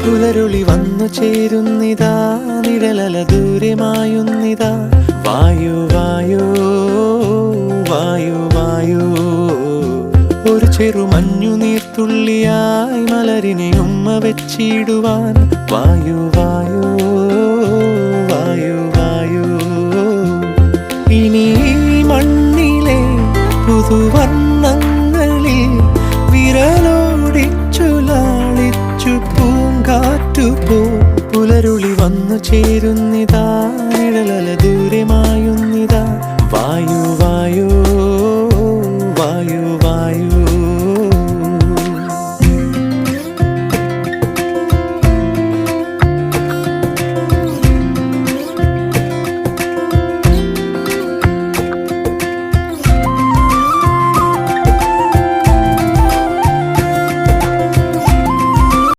പുലരുളി വന്നു ചേരുന്നിതാ, നിഴലല ദൂരെ മായുന്നിതാ. വായു വായു വായു വായു, ഒരു ചെറു മഞ്ഞു നീർത്തുള്ളിയായി മലരിനെ ഉമ്മ വെച്ചിടുവാൻ. വായു വായു വായു വായു, ഇനി മണ്ണിലെ പുതുവർണ്ണങ്ങളിൽ വിരലോടിച്ചു ലാളിച്ചു പൂങ്കാറ്റുപോ. പുലരുളി വന്നു ചേരുന്നിതാ, നിഴലല ദൂരെ മായുന്നു.